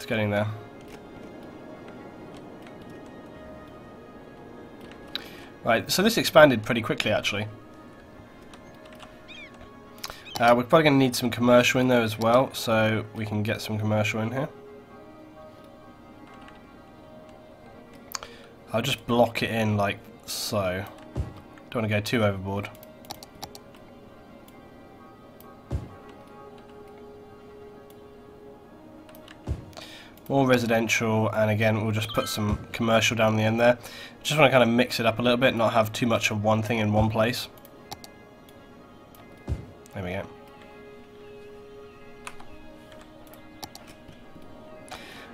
It's getting there. Right, so this expanded pretty quickly actually. We're probably going to need some commercial in there as well, so we can get some commercial in here. I'll just block it in like so. Don't want to go too overboard. More residential, and again we'll just put some commercial down the end there. Just want to kind of mix it up a little bit, not have too much of one thing in one place. There we go.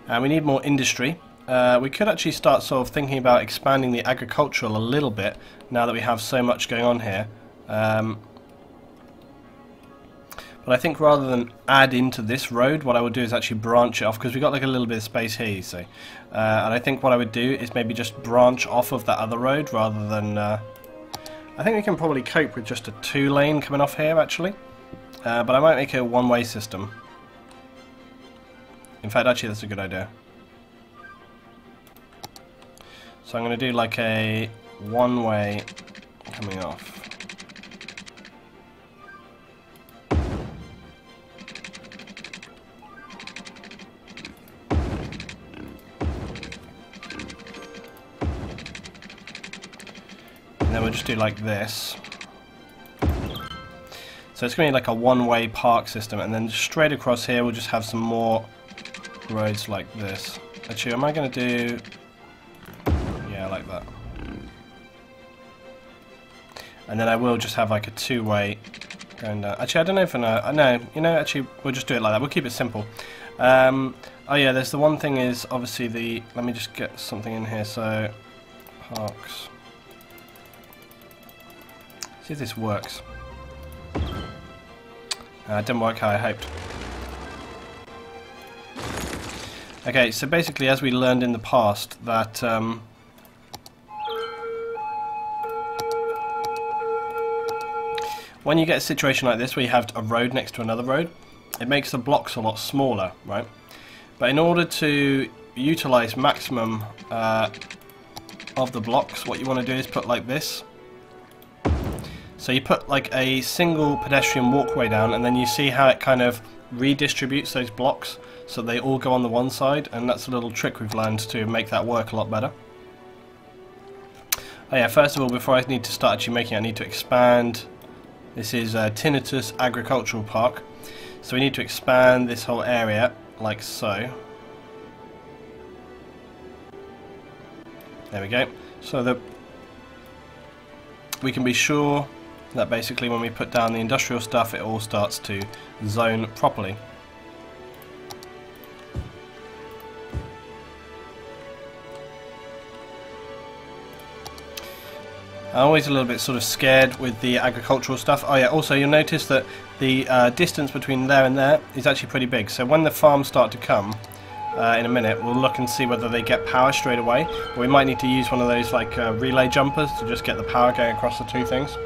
And we need more industry. We could actually start sort of thinking about expanding the agricultural a little bit now that we have so much going on here. But I think rather than add into this road, what I would do is actually branch it off, because we've got like a little bit of space here, you see. And I think what I would do is maybe just branch off of that other road rather than... I think we can probably cope with just a 2-lane coming off here, actually. But I might make it a one-way system. In fact, actually, that's a good idea. So I'm going to do like a one-way coming off. And then we'll just do like this. So it's going to be like a one-way park system, and then straight across here we'll just have some more roads like this. Actually, am I going to do... yeah, like that. And then I will just have like a 2-way going down. Actually, I don't know if I know. No, you know, actually, we'll just do it like that. We'll keep it simple. Oh yeah, there's the one thing is obviously the... let me just get something in here. So, parks. See if this works. It didn't work how I hoped. Okay, so basically, as we learned in the past, that when you get a situation like this where you have a road next to another road, it makes the blocks a lot smaller, right? But in order to utilize maximum of the blocks, what you want to do is put like this. So you put like a single pedestrian walkway down, and then you see how it kind of redistributes those blocks so they all go on the one side, and that's a little trick we've learned to make that work a lot better. Oh yeah, first of all, before I need to start actually making it, I need to expand. This is Tinnitus Agricultural Park. So we need to expand this whole area like so. There we go. So that we can be sure that basically when we put down the industrial stuff, it all starts to zone properly. I'm always a little bit sort of scared with the agricultural stuff. Oh yeah, also you'll notice that the distance between there and there is actually pretty big. So when the farms start to come, in a minute, we'll look and see whether they get power straight away. But we might need to use one of those like relay jumpers to just get the power going across the two things.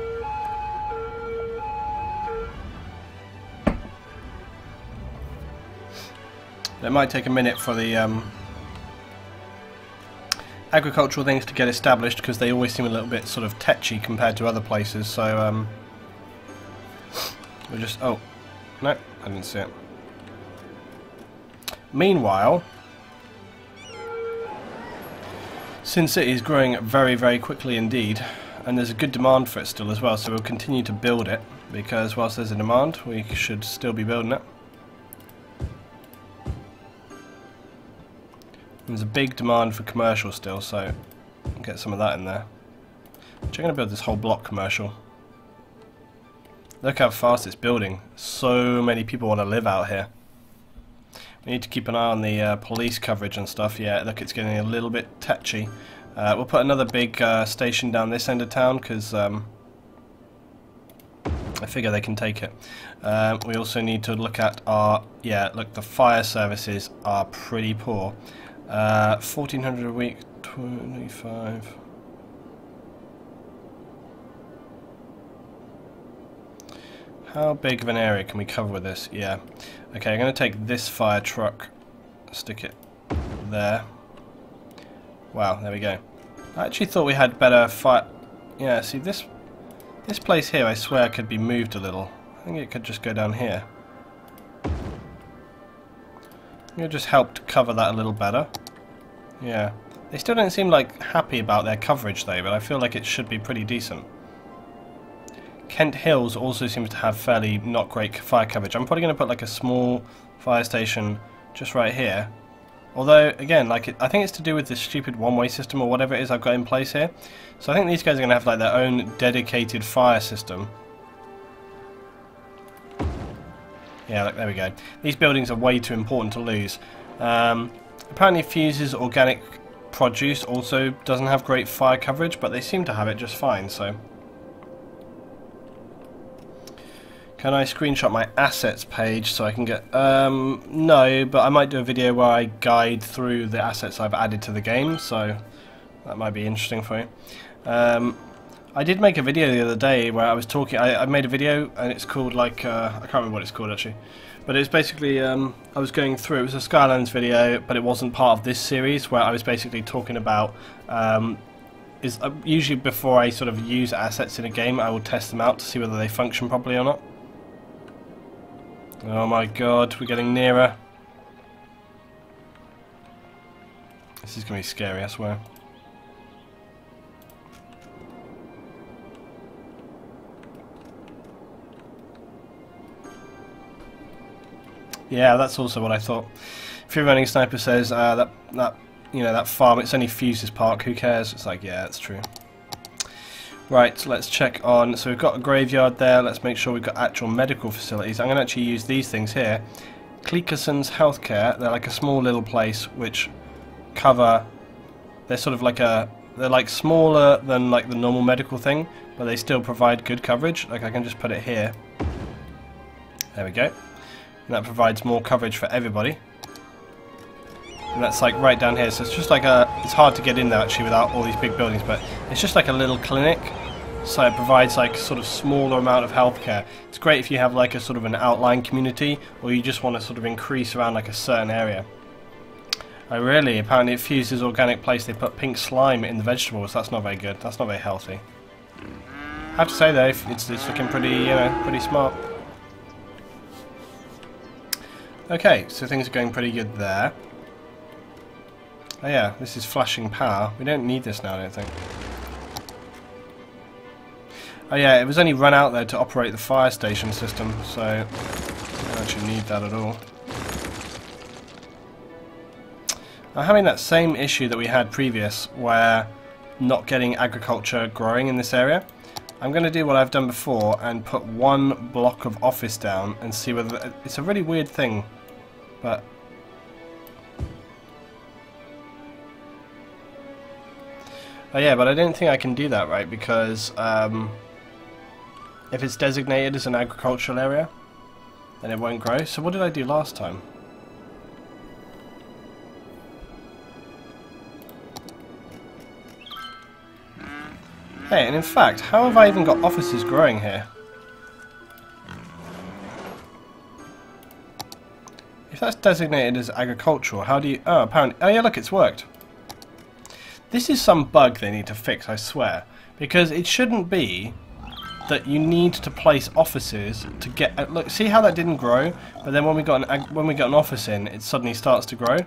It might take a minute for the agricultural things to get established, because they always seem a little bit sort of tetchy compared to other places. So we'll just... oh, no, I didn't see it. Meanwhile, since it is growing very, very quickly indeed, and there's a good demand for it still as well, so we'll continue to build it, because whilst there's a demand, we should still be building it. There's a big demand for commercial still, so I'll get some of that in there. I'm going to build this whole block commercial. Look how fast it's building. So many people want to live out here. We need to keep an eye on the police coverage and stuff. Yeah, look, it's getting a little bit tetchy. We'll put another big station down this end of town, because I figure they can take it. We also need to look at our... yeah, look, the fire services are pretty poor. 1,400 a week, 25. How big of an area can we cover with this? Yeah. Okay, I'm going to take this fire truck stick it there. Wow, there we go. I actually thought we had better fire. Yeah, see this place here, I swear could be moved a little. I think it could just go down here. It just helped cover that a little better. Yeah. They still don't seem like happy about their coverage though, but I feel like it should be pretty decent. Kent Hills also seems to have fairly not great fire coverage. I'm probably going to put like a small fire station just right here. Although, again, like I think it's to do with this stupid one-way system or whatever it is I've got in place here. So I think these guys are going to have like their own dedicated fire system. Yeah, look, there we go. These buildings are way too important to lose. Apparently Fuse's organic produce also doesn't have great fire coverage, but they seem to have it just fine, so... Can I screenshot my assets page so I can get... no, but I might do a video where I guide through the assets I've added to the game, so that might be interesting for you. I did make a video the other day where I was talking... I made a video and it's called like... I can't remember what it's called actually. But it was basically... I was going through... It was a Skylines video, but it wasn't part of this series, where I was basically talking about... usually before I sort of use assets in a game, I will test them out to see whether they function properly or not. Oh my god, we're getting nearer. This is going to be scary, I swear. Yeah, that's also what I thought. Free Running Sniper says that farm, it's only Fuse's Park, who cares? It's like, yeah, that's true. Right, so let's check on, so we've got a graveyard there, let's make sure we've got actual medical facilities. I'm going to actually use these things here. Cleakerson's Healthcare, they're like a small little place which cover, they're sort of like they're like smaller than like the normal medical thing, but they still provide good coverage. Like I can just put it here. There we go. And that provides more coverage for everybody. And that's like right down here, so it's just like it's hard to get in there actually without all these big buildings, but it's just like a little clinic, so it provides like sort of smaller amount of healthcare. It's great if you have like a sort of an outlying community, or you just want to sort of increase around like a certain area. Oh really? Apparently it Fuses organic place, they put pink slime in the vegetables. That's not very good, that's not very healthy. I have to say though, it's looking pretty, you know, pretty smart. Okay, so things are going pretty good there. Oh yeah, this is flashing power. We don't need this now, I don't think. Oh yeah, it was only run out there to operate the fire station system, so I don't actually need that at all. I'm having that same issue that we had previous, where not getting agriculture growing in this area. I'm going to do what I've done before and put one block of office down and see whether... It's a really weird thing, but... Oh yeah, but I don't think I can do that, right, because if it's designated as an agricultural area, then it won't grow. So what did I do last time? Hey, and in fact, how have I even got offices growing here? If that's designated as agricultural, how do you... Oh, apparently... Oh yeah, look, it's worked. This is some bug they need to fix, I swear. Because it shouldn't be that you need to place offices to get... Look, see how that didn't grow? But then when we got an office in, it suddenly starts to grow?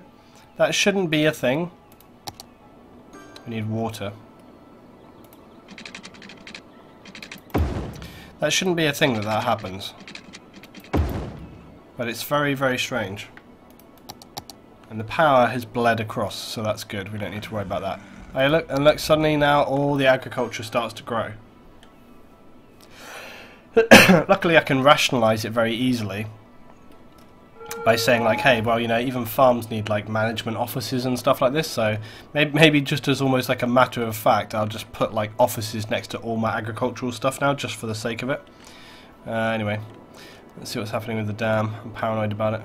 That shouldn't be a thing. We need water. That shouldn't be a thing that happens. But it's very, very strange. And the power has bled across, so that's good. We don't need to worry about that. Hey, look, suddenly now all the agriculture starts to grow. Luckily I can rationalise it very easily by saying like, hey, well, you know, even farms need like management offices and stuff like this, so maybe just as almost like a matter of fact, I'll just put like offices next to all my agricultural stuff now, just for the sake of it. Anyway, let's see what's happening with the dam. I'm paranoid about it.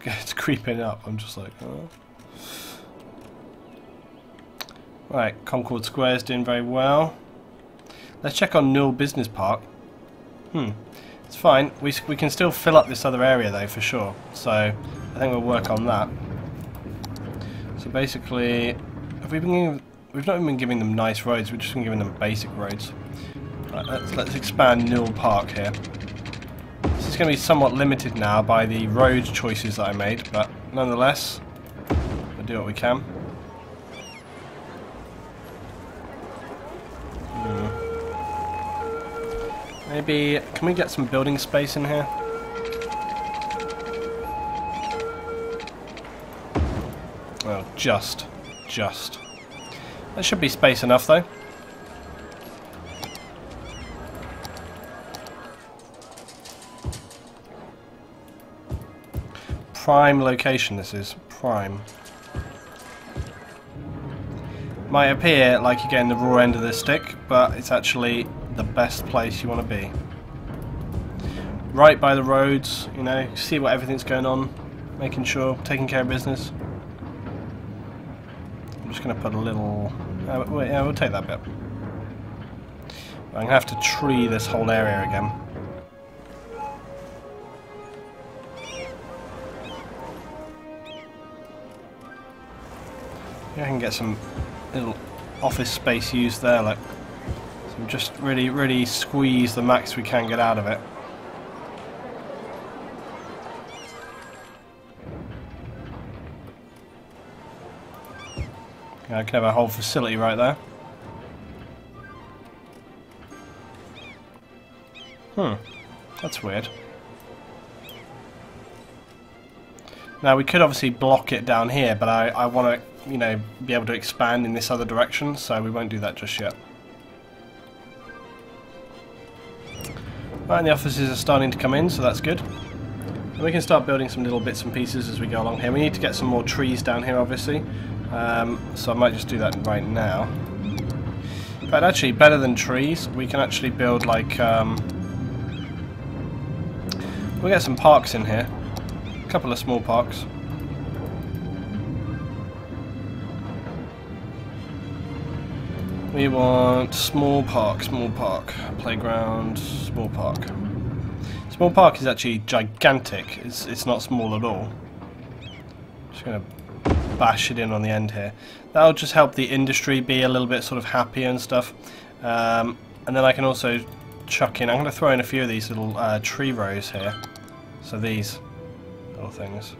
It's creeping up. I'm just like, oh. Right, Concord Square is doing very well. Let's check on Newell Business Park. It's fine. We can still fill up this other area though, for sure. So I think we'll work on that. So basically, we've not even been giving them nice roads, we've just been giving them basic roads. Right, let's expand Newell Park here. This is going to be somewhat limited now by the road choices that I made, but nonetheless, we'll do what we can. Maybe, can we get some building space in here? Well, just. There should be space enough though. Prime location this is, prime. Might appear like you're getting the raw end of the stick, but it's actually the best place you want to be. Right by the roads, you know, see what everything's going on, making sure, taking care of business. I'm just going to put a little... wait, yeah, we'll take that bit. I'm going to have to tree this whole area again. I can get some little office space used there, like, so just really squeeze the max we can get out of it. Yeah, I can have a whole facility right there. That's weird. Now we could obviously block it down here, but I want to, you know, be able to expand in this other direction, so we won't do that just yet. Right, and the offices are starting to come in, so that's good. And we can start building some little bits and pieces as we go along here. We need to get some more trees down here, obviously, so I might just do that right now. But actually, better than trees, we can actually build like we'll get some parks in here. A couple of small parks. We want small park, playground, small park. Small park is actually gigantic. It's not small at all. Just gonna bash it in on the end here. That'll just help the industry be a little bit sort of happier and stuff. And then I can also chuck in. I'm going to throw in a few of these little tree rows here. So these little things.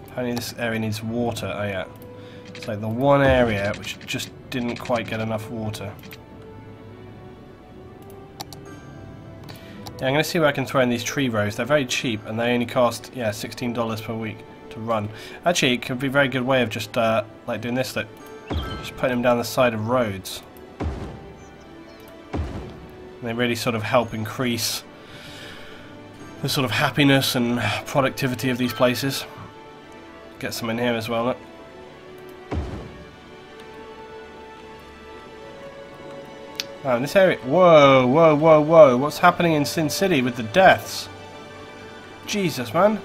Apparently this area needs water. Oh yeah. It's like the one area which just didn't quite get enough water. Yeah, I'm going to see where I can throw in these tree rows. They're very cheap and they only cost, yeah, $16 per week to run. Actually, it could be a very good way of just like doing this, like just putting them down the side of roads. And they really sort of help increase the sort of happiness and productivity of these places. Get some in here as well, look. Oh, in this area... Whoa, what's happening in Sin City with the deaths? Jesus, man.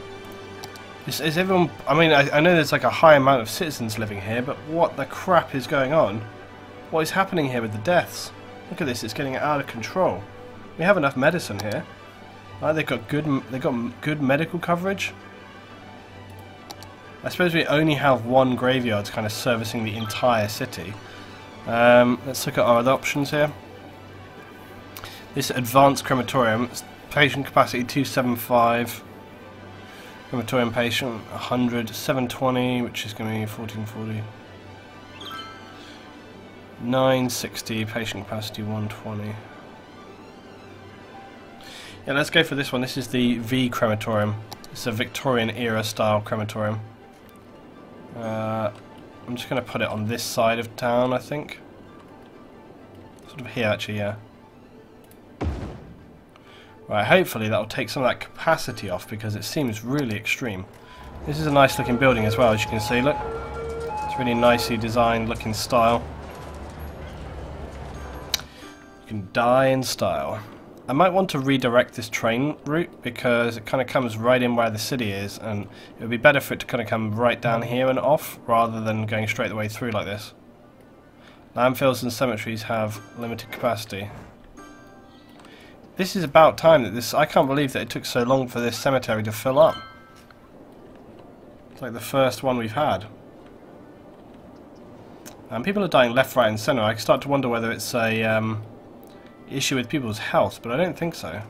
Is everyone... I mean, I know there's like a high amount of citizens living here, but what the crap is going on? What is happening here with the deaths? Look at this, it's getting out of control. We have enough medicine here. Right, they've got good medical coverage. I suppose we only have one graveyard kind of servicing the entire city. Let's look at our other options here. This advanced crematorium, patient capacity 275, crematorium patient 100, 720, which is going to be 1440, 960, patient capacity 120. Yeah, let's go for this one. This is the V crematorium. It's a Victorian era style crematorium. I'm just going to put it on this side of town, I think. Sort of here, actually, yeah. Right, hopefully that'll take some of that capacity off because it seems really extreme. This is a nice looking building as well, as you can see, look. It's really nicely designed looking style. You can die in style. I might want to redirect this train route because it kind of comes right in where the city is, and it would be better for it to kind of come right down here and off rather than going straight the way through like this. Landfills and cemeteries have limited capacity. This is about time that this... I can't believe that it took so long for this cemetery to fill up. It's like the first one we've had. And people are dying left, right and centre. I start to wonder whether it's a issue with people's health, but I don't think so.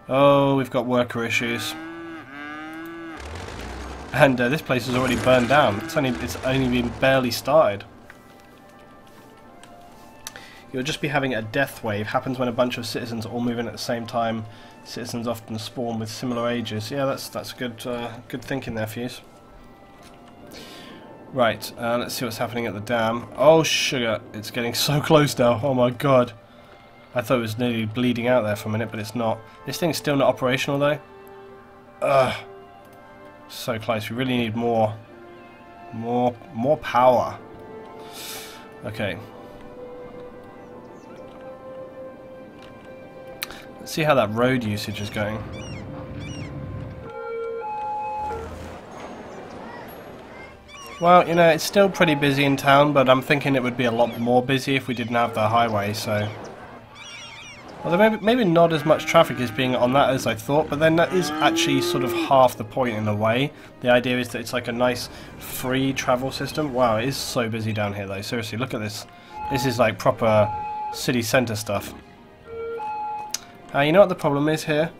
Oh, we've got worker issues. And this place is already burned down. It's only been barely started. You'll just be having a death wave. Happens when a bunch of citizens all move in at the same time. Citizens often spawn with similar ages. Yeah, that's good good thinking there, Fuse. Right, let's see what's happening at the dam. Oh, sugar. It's getting so close now. Oh my god. I thought it was nearly bleeding out there for a minute, but it's not. This thing's still not operational though. Ugh. So close. We really need more power. Okay. Let's see how that road usage is going. Well, you know, it's still pretty busy in town, but I'm thinking it would be a lot more busy if we didn't have the highway, so... Although maybe not as much traffic is being on that as I thought, but then that is actually sort of half the point in a way. The idea is that it's like a nice free travel system. Wow, it is so busy down here though. Seriously, look at this. This is like proper city centre stuff. You know what the problem is here?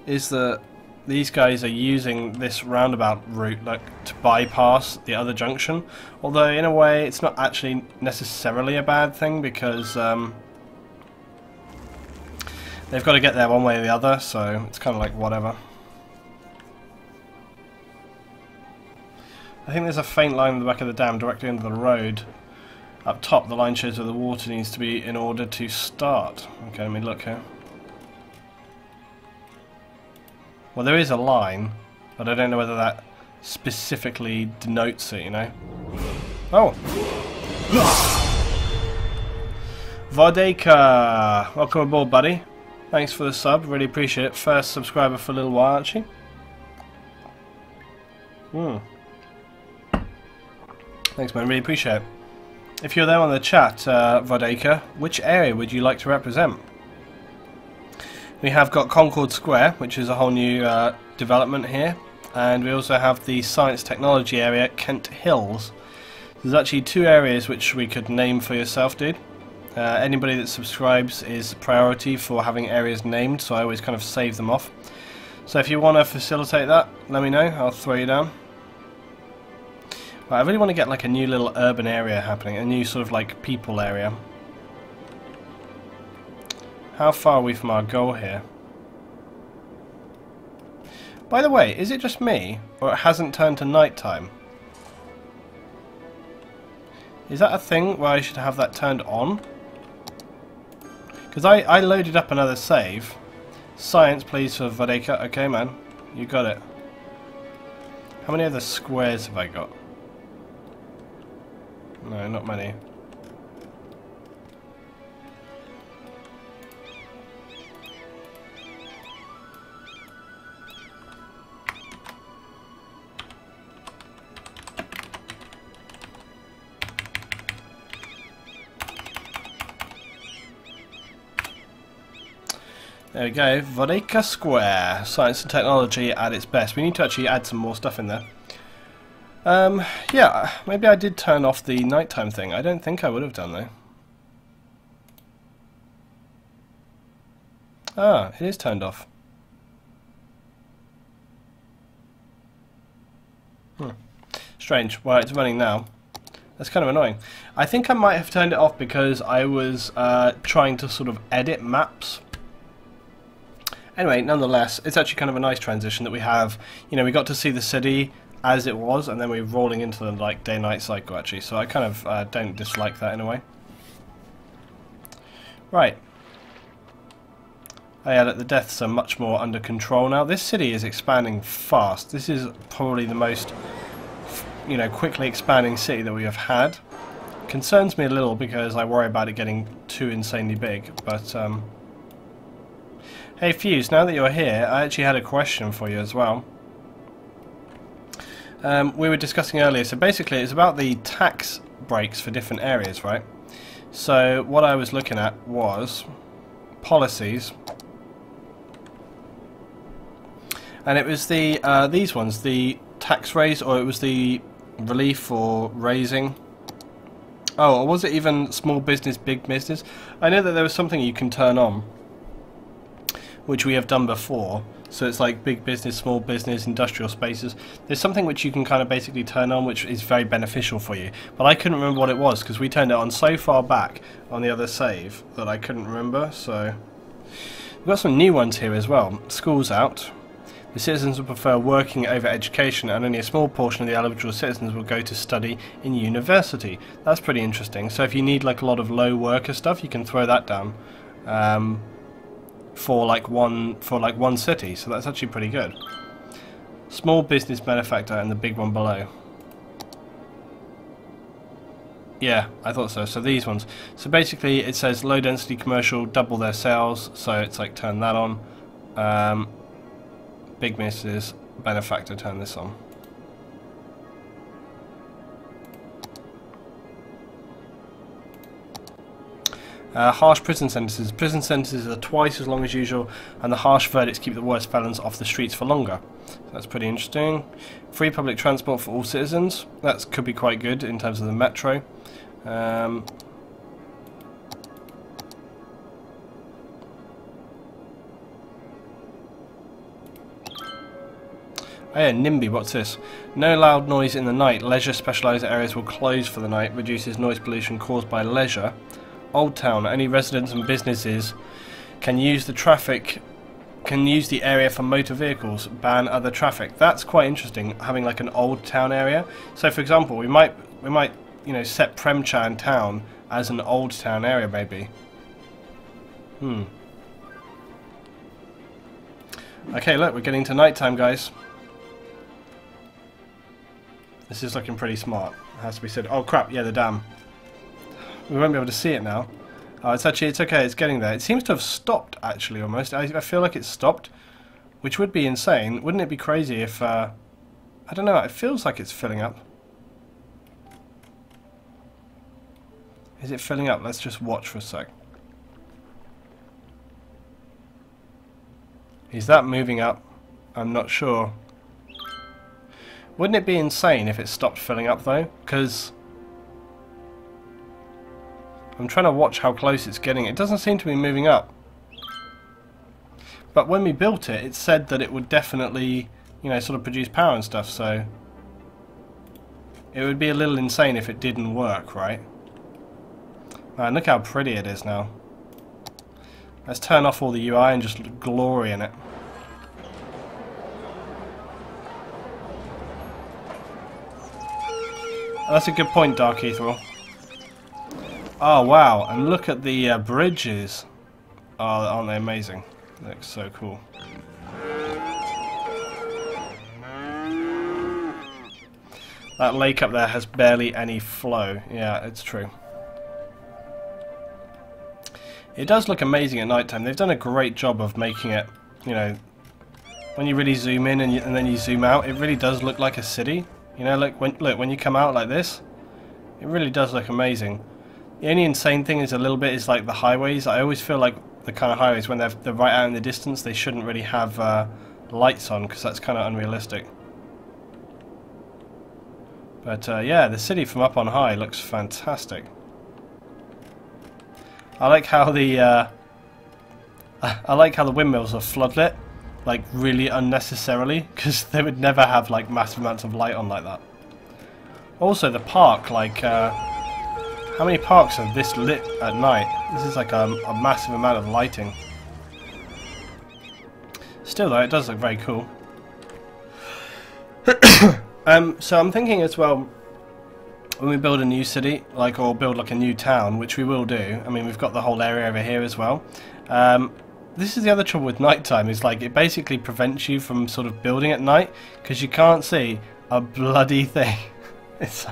Is that these guys are using this roundabout route like to bypass the other junction. Although in a way it's not actually necessarily a bad thing because they've got to get there one way or the other, so it's kind of like whatever. I think there's a faint line in the back of the dam directly under the road. Up top the line shows where the water needs to be in order to start. Okay, let me look here. Well, there is a line, but I don't know whether that specifically denotes it, you know? Oh! Vodeka! Welcome aboard, buddy. Thanks for the sub, really appreciate it. First subscriber for a little while, actually. Thanks, man, really appreciate it. If you're there on the chat, Vodeka, which area would you like to represent? We have got Concord Square, which is a whole new development here, and we also have the Science Technology area, Kent Hills. There's actually two areas which we could name for yourself, dude. Anybody that subscribes is priority for having areas named, so I always kind of save them off. So if you want to facilitate that, let me know, I'll throw you down. Right, I really want to get like a new little urban area happening, a new sort of like people area. How far are we from our goal here? By the way, is it just me, or it hasn't turned to night time? Is that a thing where I should have that turned on? Because I loaded up another save. Science, please, for Vodeka. Okay, man. You got it. How many other squares have I got? No, not many. There we go, Vodeka Square, science and technology at its best. We need to actually add some more stuff in there. Yeah, maybe I did turn off the nighttime thing. I don't think I would have done though. Ah, it is turned off. Strange. Well, it's running now. That's kind of annoying. I think I might have turned it off because I was trying to sort of edit maps. Anyway, nonetheless, it's actually kind of a nice transition that we have. You know, we got to see the city as it was, and then we're rolling into the like day-night cycle actually. So I kind of don't dislike that in a way. Right. Oh yeah, look, the deaths are much more under control now. This city is expanding fast. This is probably the most, you know, quickly expanding city that we have had. Concerns me a little because I worry about it getting too insanely big, but hey Fuse, now that you're here, I actually had a question for you as well. We were discussing earlier, so basically it's about the tax breaks for different areas, right? So what I was looking at was policies, And it was the these ones, the tax raise, or it was the relief or raising. Oh, or was it even small business, big business? I know that there was something you can turn on, which we have done before. So it's like big business, small business, industrial spaces. There's something which you can kind of basically turn on, which is very beneficial for you. But I couldn't remember what it was, because we turned it on so far back on the other save that I couldn't remember. So we've got some new ones here as well. School's out. The citizens will prefer working over education, and only a small portion of the eligible citizens will go to study in university. That's pretty interesting. So if you need like a lot of low worker stuff, you can throw that down. For one city, so that's actually pretty good. Small business benefactor and the big one below. Yeah, I thought so. So these ones. So basically it says low density commercial, double their sales, so it's like turn that on. Big business benefactor, turn this on. Harsh prison sentences. Prison sentences are twice as long as usual, and the harsh verdicts keep the worst felons off the streets for longer. So that's pretty interesting. Free public transport for all citizens. That could be quite good in terms of the metro. Oh yeah, NIMBY, what's this? No loud noise in the night. Leisure specialised areas will close for the night. Reduces noise pollution caused by leisure. Old Town, any residents and businesses can use the area for motor vehicles, ban other traffic. That's quite interesting, having like an old town area. So for example, we might you know, set Premchan town as an old town area maybe. Okay, look, we're getting to nighttime, guys. This is looking pretty smart, it has to be said. Oh crap, yeah, the dam. We won't be able to see it now. Oh, it's okay, it's getting there. It seems to have stopped, actually, almost. I feel like it's stopped, which would be insane. Wouldn't it be crazy if, I don't know, it feels like it's filling up. Is it filling up? Let's just watch for a sec. Is that moving up? I'm not sure. Wouldn't it be insane if it stopped filling up, though? Because I'm trying to watch how close it's getting. It doesn't seem to be moving up. But when we built it, it said that it would definitely, you know, sort of produce power and stuff, so it would be a little insane if it didn't work, right? Man, look how pretty it is now. Let's turn off all the UI and just glory in it. That's a good point, Dark Ethereal. Oh wow, and look at the bridges. Oh, aren't they amazing? They look so cool. That lake up there has barely any flow. Yeah, it's true. It does look amazing at night time. They've done a great job of making it, you know, when you really zoom in and then you zoom out, it really does look like a city. You know, look when you come out like this, it really does look amazing. The only insane thing is a little bit is like the highways. I always feel like the kind of highways when they're right out in the distance, they shouldn't really have lights on because that's kind of unrealistic. But yeah, the city from up on high looks fantastic. I like how the windmills are floodlit, like really unnecessarily, because they would never have like massive amounts of light on like that. Also, the park, like how many parks are this lit at night? This is like a massive amount of lighting. Still though, it does look very cool. So I'm thinking as well, when we build a new city, like, or build like a new town, which we will do. I mean, we've got the whole area over here as well. This is the other trouble with nighttime, is like it basically prevents you from sort of building at night because you can't see a bloody thing. It's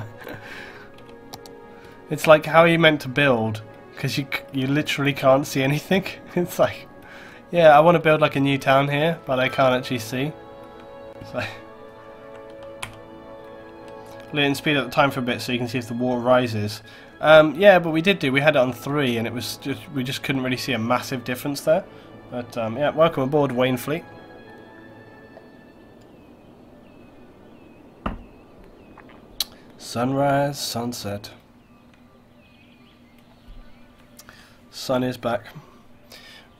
like, how are you meant to build? Because you literally can't see anything. It's like, yeah, I want to build like a new town here, but I can't actually see. It's like, and speed up the time for a bit so you can see if the water rises. Yeah, but we had it on 3 and it was we just couldn't really see a massive difference there. But yeah, welcome aboard, Wayne Fleet. Sunrise, sunset. Sun is back.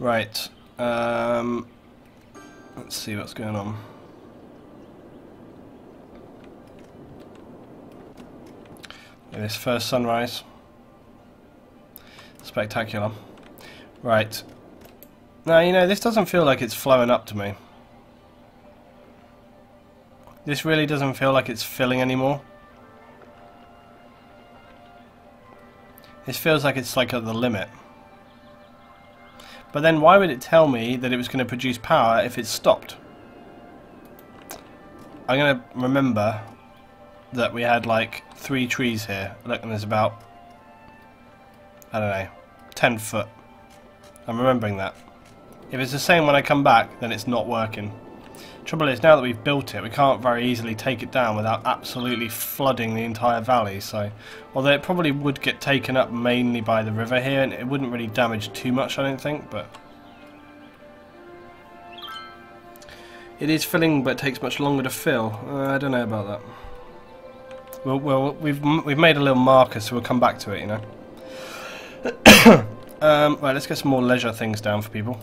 Right. Let's see what's going on. This first sunrise. Spectacular. Right. Now, you know, this doesn't feel like it's flowing up to me. This really doesn't feel like it's filling anymore. This feels like it's like at the limit. But then why would it tell me that it was going to produce power if it stopped? I'm going to remember that we had like 3 trees here. Look, and there's about, I don't know, 10 foot. I'm remembering that. If it's the same when I come back, then it's not working. Trouble is, now that we've built it, we can't very easily take it down without absolutely flooding the entire valley. So, although it probably would get taken up mainly by the river here, and it wouldn't really damage too much, I don't think. But it is filling, but it takes much longer to fill. I don't know about that. Well, we've made a little marker, so we'll come back to it, you know. Right, let's get some more leisure things down for people.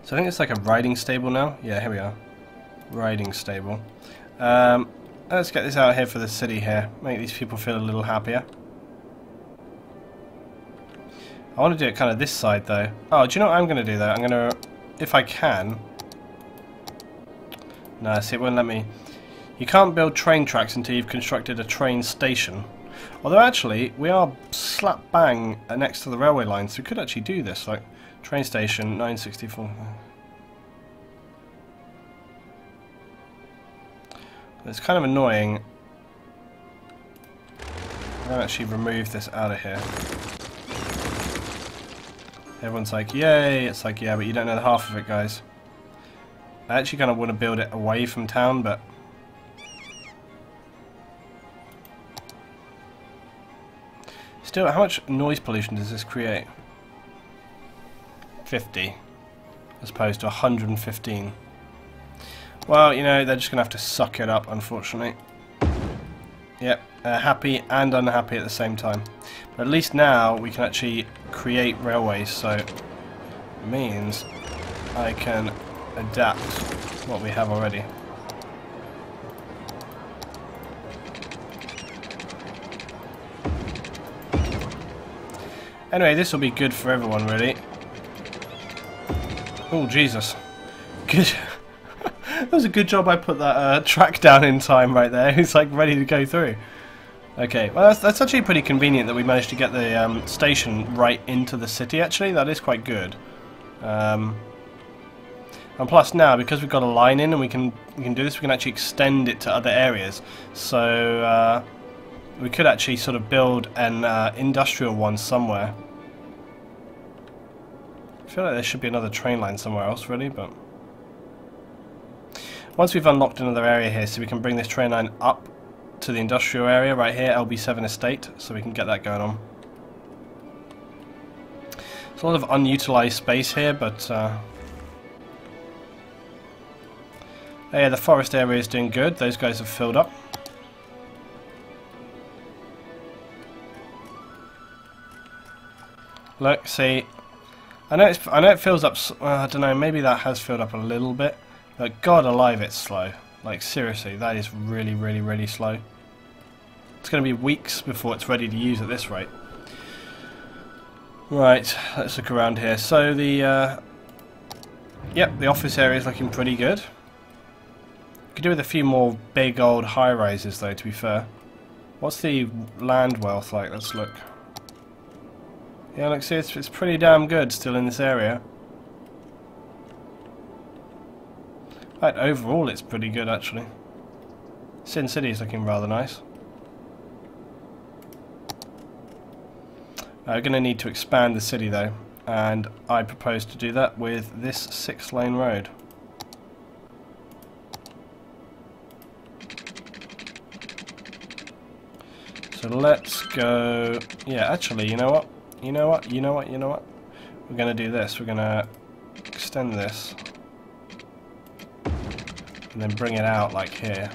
So I think it's like a riding stable now. Yeah, here we are. Riding stable. Let's get this out here for the city here. Make these people feel a little happier. I want to do it kind of this side though. Oh, do you know what I'm going to do though? I'm going to, if I can... No, see, it won't let me. You can't build train tracks until you've constructed a train station. Although actually, we are slap bang next to the railway line, so we could actually do this. Like, train station, 964. It's kind of annoying. I'm going to actually remove this out of here. Everyone's like, yay! It's like, yeah, but you don't know the half of it, guys. I actually kind of want to build it away from town, but... Still, how much noise pollution does this create? 50, as opposed to 115. Well, you know, they're just going to have to suck it up, unfortunately. Yep, happy and unhappy at the same time. But at least now we can actually create railways, so it means I can adapt what we have already. Anyway, this will be good for everyone, really. Oh, Jesus. Good. That was a good job I put that track down in time right there. It's like ready to go through. Okay, well that's actually pretty convenient that we managed to get the station right into the city, actually. That is quite good. And plus now, because we've got a line in and we can do this, we can actually extend it to other areas. So we could actually sort of build an industrial one somewhere. I feel like there should be another train line somewhere else, really, but... Once we've unlocked another area here, so we can bring this train line up to the industrial area right here, LB7 Estate, so we can get that going on. There's a lot of unutilized space here, but... Oh yeah, the forest area is doing good. Those guys have filled up. Look, see, I know it fills up. I don't know. Maybe that has filled up a little bit, but God alive, it's slow. Like seriously, that is really, really, really slow. It's going to be weeks before it's ready to use at this rate. Right, let's look around here. So the yep, the office area is looking pretty good. Could do with a few more big old high rises, though. To be fair, what's the land wealth like? Let's look. Yeah, look, see, it's pretty damn good still in this area. In fact, overall it's pretty good, actually. Sin City is looking rather nice. We're going to need to expand the city, though, and I propose to do that with this 6-lane road. So let's go... Yeah, actually, you know what? You know what? We're going to do this. We're going to extend this. And then bring it out like here.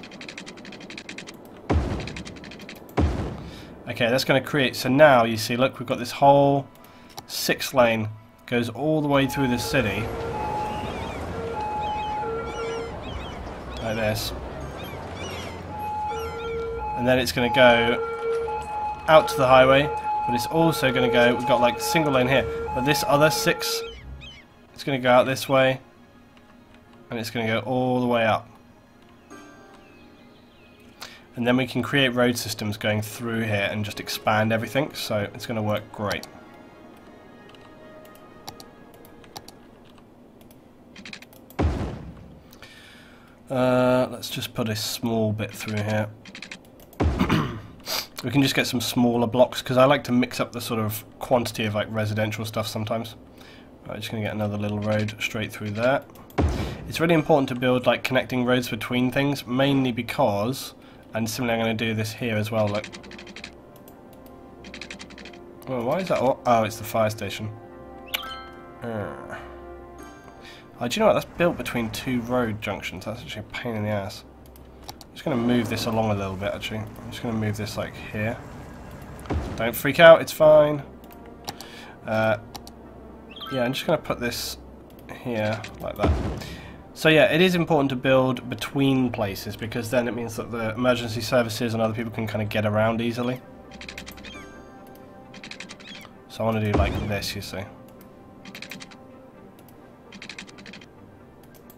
Okay, that's going to create, so now you see, look, we've got this whole 6 lane, goes all the way through the city. Like this. And then it's going to go out to the highway, but it's also going to go, we've got like single lane here, but this other 6, it's going to go out this way, and it's going to go all the way up. And then we can create road systems going through here and just expand everything, so it's going to work great. Let's just put a small bit through here. We can just get some smaller blocks, because I like to mix up the sort of quantity of like residential stuff sometimes. I'm just going to get another little road straight through there. It's really important to build like connecting roads between things, mainly because... And similarly, I'm going to do this here as well. Look. Oh, why is that? Oh, it's the fire station. Oh, do you know what? That's built between 2 road junctions. That's actually a pain in the ass. I'm just going to move this along a little bit, actually. I'm just going to move this like here. Don't freak out. It's fine. Yeah, I'm just going to put this here like that. So yeah, it is important to build between places, because then it means that the emergency services and other people can kind of get around easily. So I want to do like this, you see.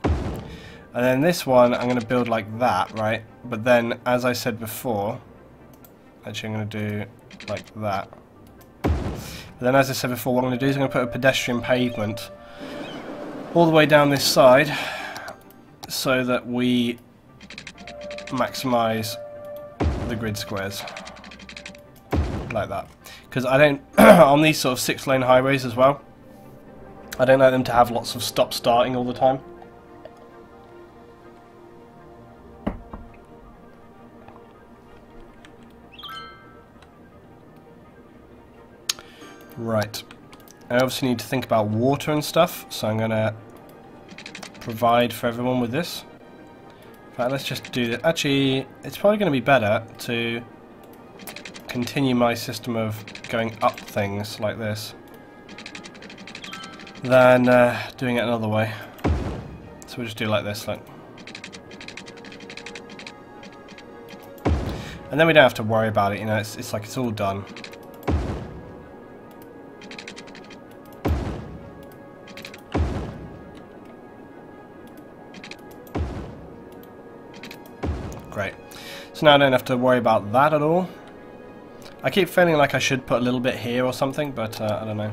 And then this one, I'm going to build like that, right? But then, as I said before, actually I'm going to do like that. But then, as I said before, what I'm going to do is I'm going to put a pedestrian pavement all the way down this side, so that we maximize the grid squares like that. Because I don't on these sort of 6-lane highways as well, I don't like them to have lots of stop starting all the time. Right, I obviously need to think about water and stuff, so I'm gonna provide for everyone with this. In fact, let's just do that. Actually, it's probably going to be better to continue my system of going up things like this than doing it another way. So we'll just do it like this, like. And then we don't have to worry about it, you know, it's like it's all done. Great. So now I don't have to worry about that at all. I keep feeling like I should put a little bit here or something, but I don't know.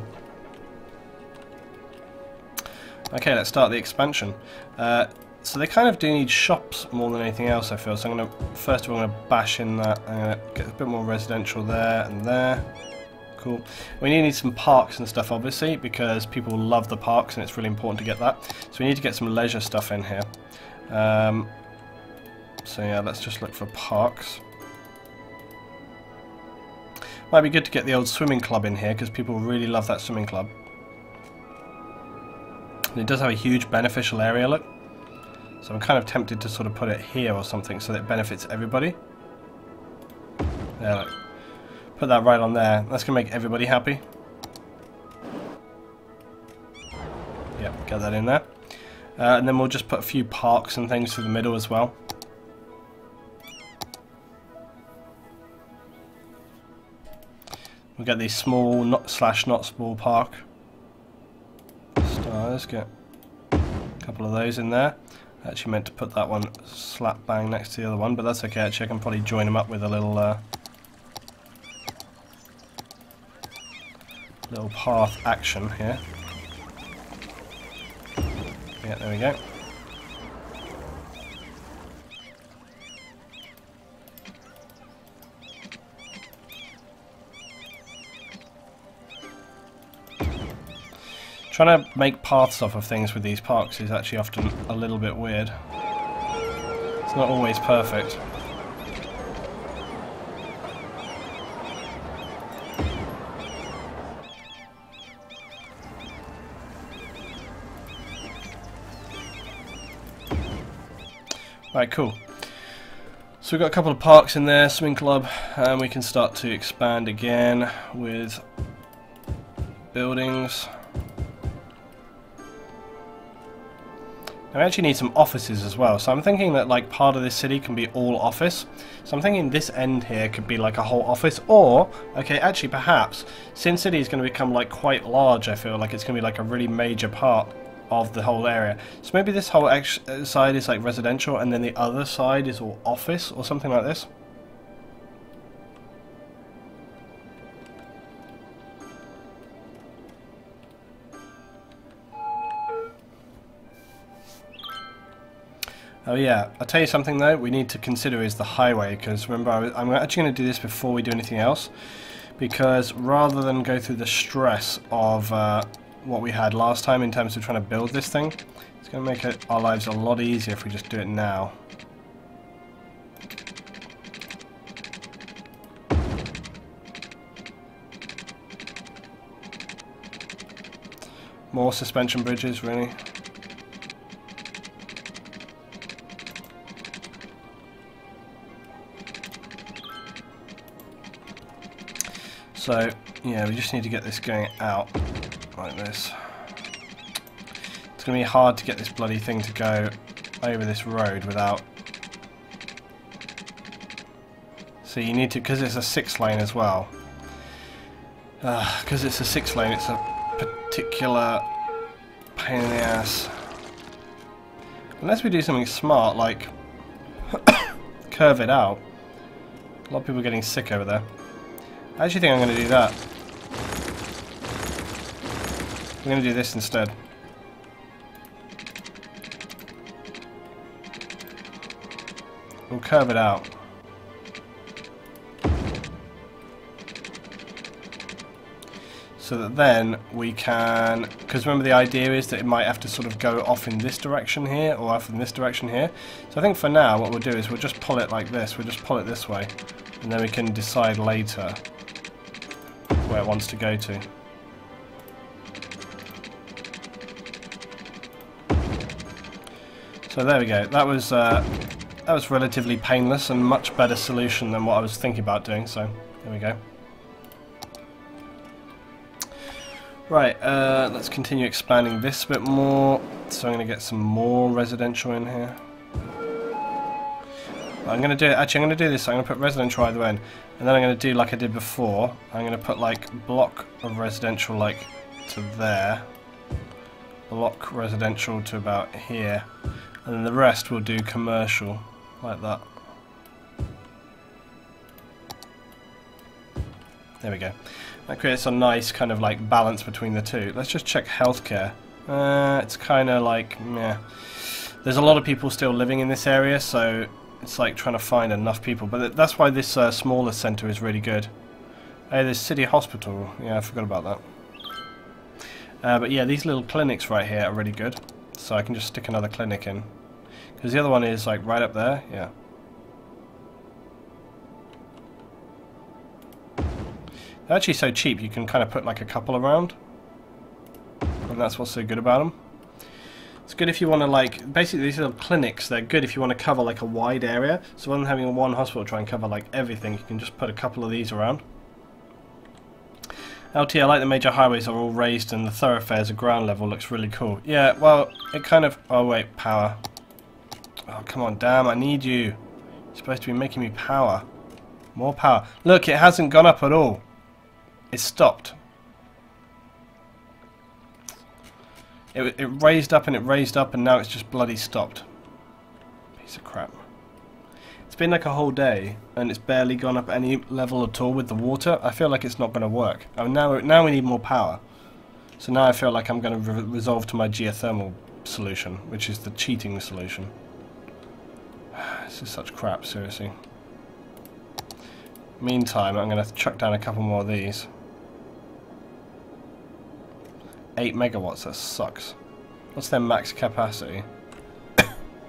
Okay, let's start the expansion. So they kind of do need shops more than anything else, I feel. So I'm going to, first of all, I'm going to bash in that. I'm going to get a bit more residential there and there. Cool. We need some parks and stuff, obviously, because people love the parks and it's really important to get that. So we need to get some leisure stuff in here. So yeah, let's just look for parks. Might be good to get the old swimming club in here, because people really love that swimming club. And it does have a huge beneficial area, look. So I'm kind of tempted to sort of put it here or something so that it benefits everybody. There, look. Put that right on there. That's going to make everybody happy. Yep, get that in there. And then we'll just put a few parks and things through the middle as well. We'll get these small, not small park. Let's get a couple of those in there. I actually meant to put that one slap bang next to the other one, but that's okay. Actually, I can probably join them up with a little little path action here. Yeah, there we go. Trying to make paths off of things with these parks is actually often a little bit weird. It's not always perfect. Right, cool. So we've got a couple of parks in there, swimming club, and we can start to expand again with buildings. Now we actually need some offices as well, so I'm thinking that like part of this city can be all office. So I'm thinking this end here could be like a whole office, or, okay, actually perhaps, Sin City is going to become like quite large, I feel like it's going to be like a really major part of the whole area. So maybe this whole side is like residential and then the other side is all office or something like this. Oh yeah, I'll tell you something though, we need to consider is the highway, because remember I'm actually going to do this before we do anything else, because rather than go through the stress of what we had last time in terms of trying to build this thing, it's going to make our lives a lot easier if we just do it now. More suspension bridges, really? So, yeah, we just need to get this going out like this. It's going to be hard to get this bloody thing to go over this road without... So you need to, because it's a 6-lane as well. Because it's a 6-lane, it's a particular pain in the ass. Unless we do something smart, like curve it out. A lot of people are getting sick over there. I actually think I'm going to do that. I'm going to do this instead. We'll curve it out. So that then we can, because remember the idea is that it might have to sort of go off in this direction here or off in this direction here. So I think for now what we'll do is we'll just pull it like this. We'll just pull it this way, and then we can decide later where it wants to go to. So there we go. That was relatively painless and much better solution than what I was thinking about doing. So there we go. Right, let's continue expanding this a bit more. So I'm going to get some more residential in here. I'm going to do, actually I'm going to do this, I'm going to put residential either end, and then I'm going to do like I did before, I'm going to put like block of residential like to there, block residential to about here, and then the rest we'll do commercial, like that. There we go. That creates a nice kind of like balance between the two. Let's just check healthcare. It's kind of like, meh. There's a lot of people still living in this area, so it's like trying to find enough people, but that's why this smaller centre is really good. Hey, there's City Hospital. Yeah, I forgot about that. But yeah, these little clinics right here are really good. So I can just stick another clinic in. Because the other one is like right up there. Yeah. They're actually so cheap, you can kind of put like a couple around. And that's what's so good about them. It's good if you want to like, basically these little clinics, they're good if you want to cover like a wide area. So rather than having one hospital try and cover like everything, you can just put a couple of these around. LT, I like the major highways are all raised and the thoroughfares at ground level looks really cool. Yeah, well, it kind of, oh wait, power. Oh, come on, damn, I need you. You're supposed to be making me power. More power. Look, it hasn't gone up at all. It's stopped. It raised up and it raised up and now it's just bloody stopped. Piece of crap. It's been like a whole day and it's barely gone up any level at all with the water. I feel like it's not going to work. Oh, now we need more power. So now I feel like I'm going to resolve to my geothermal solution, which is the cheating solution. This is such crap, seriously. Meantime, I'm going to chuck down a couple more of these. 8 megawatts, that sucks. What's their max capacity?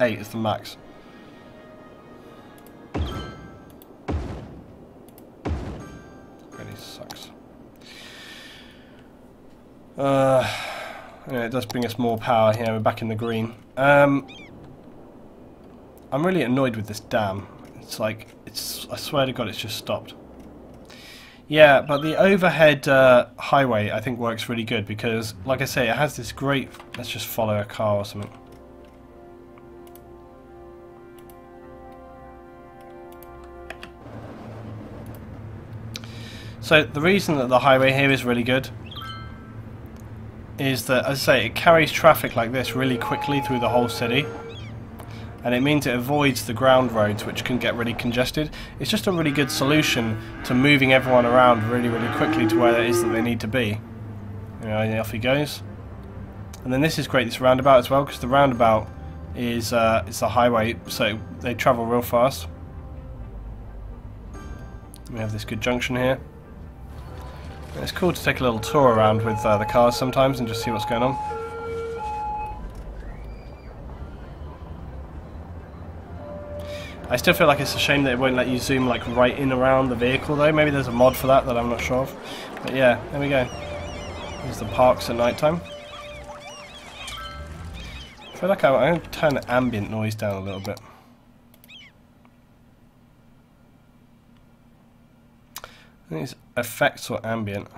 8 is the max. Really sucks. Yeah, it does bring us more power here, we're back in the green. I'm really annoyed with this dam. It's like, I swear to God, it's just stopped. Yeah, but the overhead highway I think works really good because, like I say, it has this great... Let's just follow a car or something. So the reason that the highway here is really good is that, as I say, it carries traffic like this really quickly through the whole city. And it means it avoids the ground roads, which can get really congested. It's just a really good solution to moving everyone around really, really quickly to where it is that they need to be. You know, and off he goes. And then this is great, this roundabout as well, because the roundabout is it's the highway, so they travel real fast. We have this good junction here. And it's cool to take a little tour around with the cars sometimes and just see what's going on. I still feel like it's a shame that it won't let you zoom like right in around the vehicle though. Maybe there's a mod for that I'm not sure of. But yeah, there we go. There's the parks at night time. I feel like I'm going to turn the ambient noise down a little bit. I think it's effects or ambient.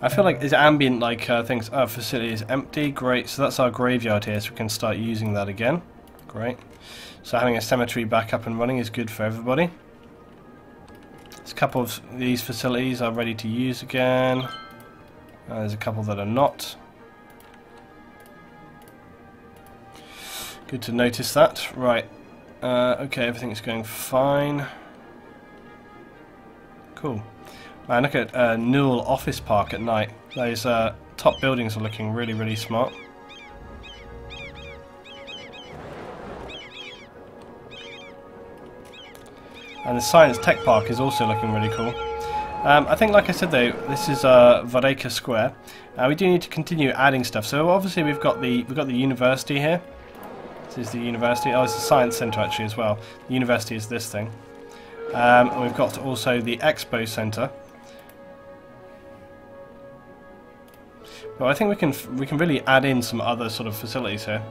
I feel like it's ambient, like things. Our facility is empty. Great. So that's our graveyard here. So we can start using that again. Great. So having a cemetery back up and running is good for everybody. There's a couple of these facilities are ready to use again. There's a couple that are not. Good to notice that. Right. Okay, everything's going fine. Cool. Man, look at Newell Office Park at night. Those top buildings are looking really, really smart. And the Science Tech Park is also looking really cool. I think, like I said though, this is Vareka Square. We do need to continue adding stuff. So obviously we've got the university here. This is the university. Oh, it's the science centre actually as well. The university is this thing. And we've got also the expo centre. But I think we can really add in some other sort of facilities here.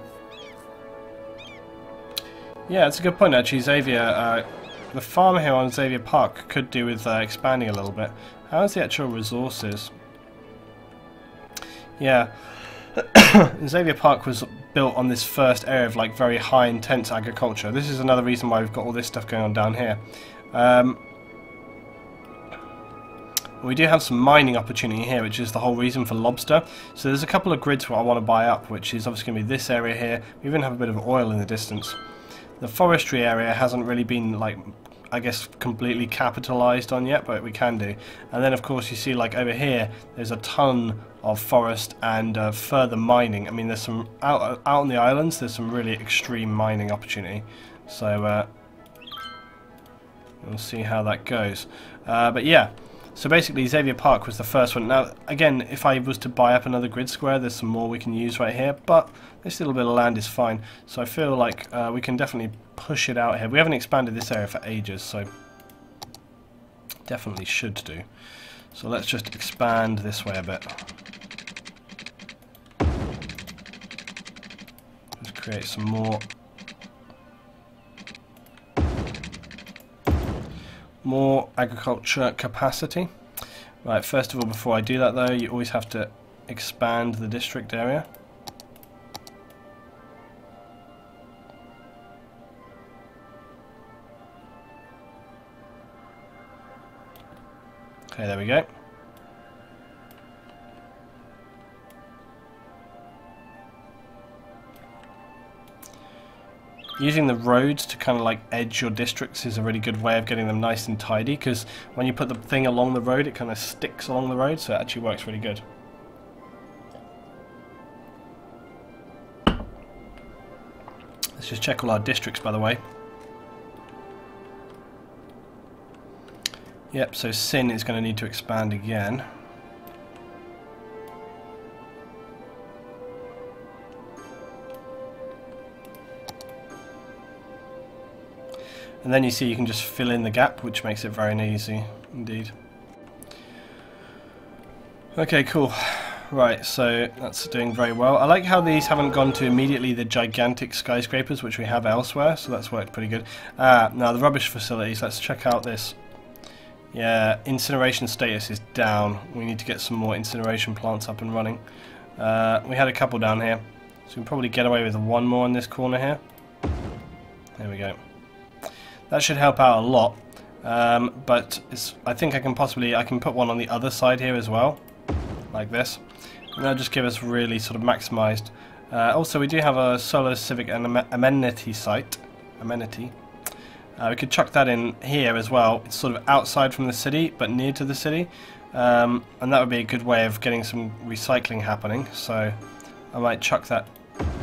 Yeah, it's a good point actually, Xavier. The farm here on Xavier Park could do with expanding a little bit. How's the actual resources? Yeah, Xavier Park was built on this first area of like very high intense agriculture. This is another reason why we've got all this stuff going on down here. We do have some mining opportunity here, which is the whole reason for lobster. So there's a couple of grids I want to buy up, which is obviously going to be this area here. We even have a bit of oil in the distance. The forestry area hasn't really been, like, I guess, completely capitalized on yet, but we can do. And then, of course, you see, like, over here, there's a ton of forest and further mining. I mean, there's some, out on the islands, there's some really extreme mining opportunity. So, we'll see how that goes. But yeah. So basically Xavier Park was the first one. Now again, if I was to buy up another grid square, there's some more we can use right here, but this little bit of land is fine. So I feel like we can definitely push it out here. We haven't expanded this area for ages, so definitely should do. So let's just expand this way a bit. Just create some more agriculture capacity. Right, first of all, before I do that though, you always have to expand the district area. Okay, there we go. Using the roads to kind of like edge your districts is a really good way of getting them nice and tidy, because when you put the thing along the road, it kind of sticks along the road, so it actually works really good. Let's just check all our districts, by the way. Yep, so Sin is going to need to expand again. And then you see you can just fill in the gap, which makes it very easy indeed. Okay, cool. Right, so that's doing very well. I like how these haven't gone to immediately the gigantic skyscrapers, which we have elsewhere, so that's worked pretty good. Now the rubbish facilities, let's check out this. Yeah, incineration status is down. We need to get some more incineration plants up and running. We had a couple down here, so we can probably get away with one more in this corner here. There we go. That should help out a lot, but I think I can put one on the other side here as well, like this. And that'll just give us really sort of maximised. Also, we do have a solar civic and amenity site. We could chuck that in here as well. It's sort of outside from the city, but near to the city. And that would be a good way of getting some recycling happening. So I might chuck that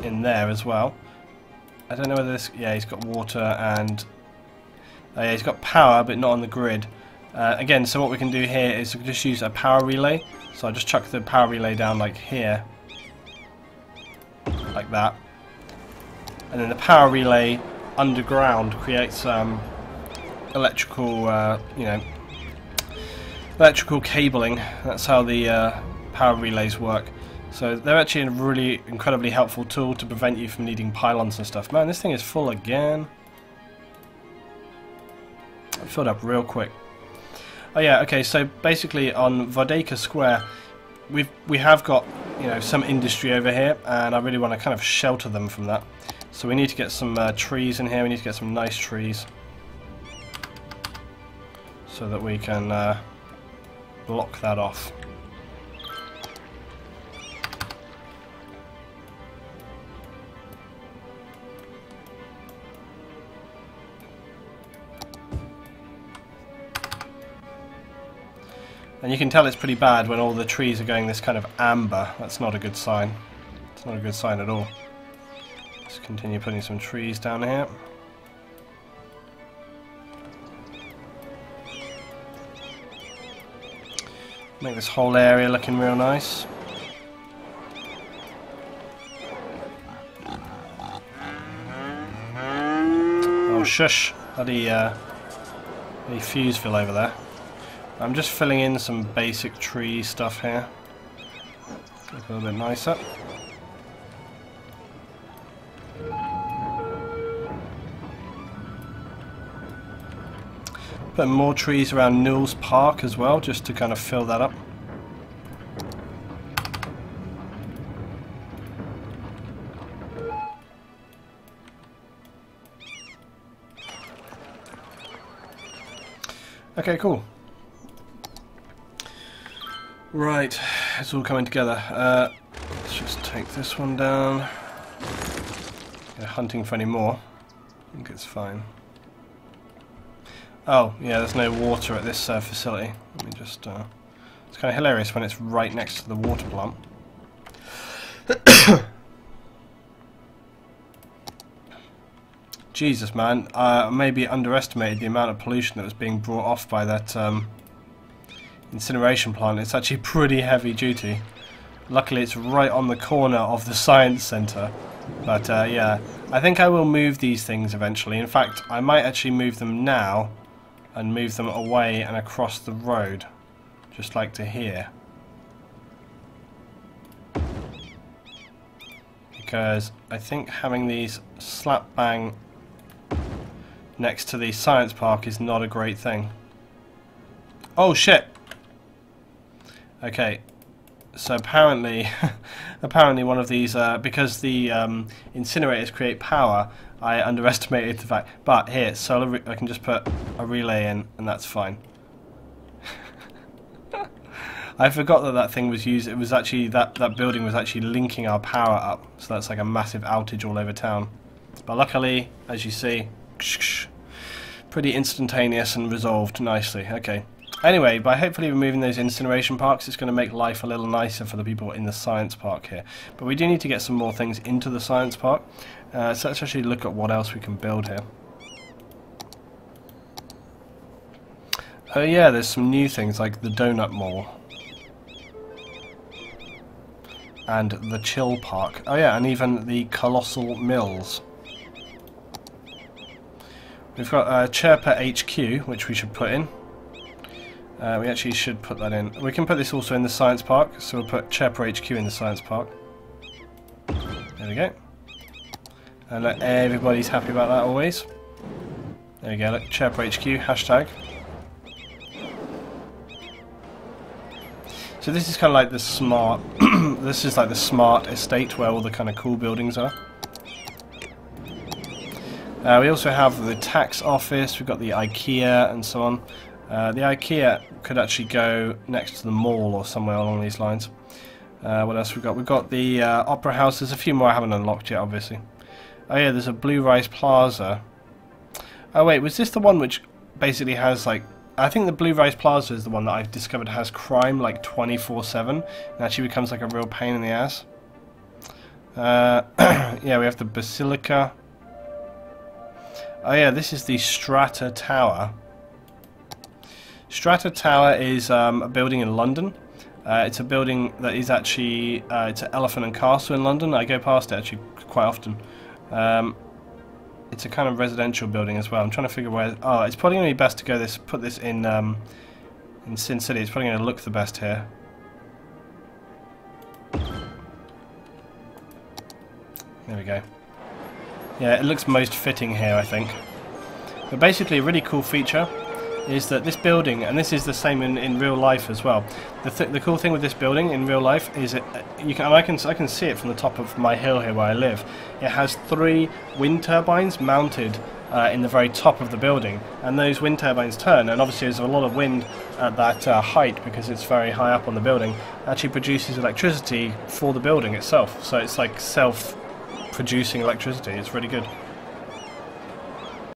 in there as well. I don't know whether this... Yeah, he's got water and... yeah, he's got power, but not on the grid. Again, so what we can do here is we can just use a power relay. So I'll just chuck the power relay down like here. Like that. And then the power relay underground creates electrical, electrical cabling. That's how the power relays work. So they're actually a really incredibly helpful tool to prevent you from needing pylons and stuff. Man, this thing is full again. It filled up real quick. Oh yeah, okay, so basically on Vodeka Square we have got, you know, some industry over here, and I really want to kind of shelter them from that. So we need to get some trees in here. We need to get some nice trees so that we can block that off. And you can tell it's pretty bad when all the trees are going this kind of amber. That's not a good sign. It's not a good sign at all. Let's continue putting some trees down here. Make this whole area looking real nice. Oh shush! Bloody Fuseville over there. I'm just filling in some basic tree stuff here. Look a little bit nicer. Put more trees around Newell's Park as well, just to kind of fill that up. Okay, cool. Right, it's all coming together. Let's just take this one down. Go hunting for any more. I think it's fine. Oh, yeah, there's no water at this facility. Let me just... it's kind of hilarious when it's right next to the water plant. Jesus, man. I maybe underestimated the amount of pollution that was being brought off by that incineration plant. It's actually pretty heavy duty. Luckily, it's right on the corner of the science centre. But, yeah, I think I will move these things eventually. In fact, I might actually move them now and move them away and across the road, just like to here. Because I think having these slap bang next to the science park is not a great thing. Oh shit! Okay, so apparently, apparently one of these, because the incinerators create power, I underestimated the fact. But here, solar. I can just put a relay in, and that's fine. I forgot that that thing was used. It was actually that building was actually linking our power up. So that's like a massive outage all over town. But luckily, as you see, pretty instantaneous and resolved nicely. Okay. Anyway, by hopefully removing those incineration parks, it's going to make life a little nicer for the people in the science park here. But we do need to get some more things into the science park. So let's actually look at what else we can build here. Oh yeah, there's some new things like the Donut Mall. And the Chill Park. Oh yeah, and even the Colossal Mills. We've got Chirpa HQ, which we should put in. We actually should put that in. We can put this also in the science park, so we'll put Chirper HQ in the science park. There we go. And look, everybody's happy about that always. There we go, look, Chirper HQ, hashtag. So this is kind of like the smart, this is like the smart estate where all the kind of cool buildings are. We also have the tax office, we've got the IKEA and so on. The IKEA could actually go next to the mall or somewhere along these lines. What else we've got? We've got the Opera House. There's a few more I haven't unlocked yet, obviously. Oh yeah, there's a Blue Rise Plaza. Oh wait, was this the one which basically has like... I think the Blue Rise Plaza is the one that I've discovered has crime like 24/7. And actually becomes like a real pain in the ass. Yeah, we have the Basilica. Oh yeah, this is the Strata Tower. Strata Tower is a building in London. It's a building that is actually, it's an Elephant and Castle in London. I go past it actually quite often. It's a kind of residential building as well. I'm trying to figure where... Oh, it's probably going to be best to go put this in Sin City. It's probably going to look the best here. There we go. Yeah, it looks most fitting here, I think. But basically, a really cool feature is that this building, and this is the same in real life as well. The cool thing with this building in real life is I can see it from the top of my hill here where I live. It has 3 wind turbines mounted in the very top of the building, and those wind turbines turn, and obviously there's a lot of wind at that height because it's very high up on the building. It actually produces electricity for the building itself, so it's like self-producing electricity. It's really good.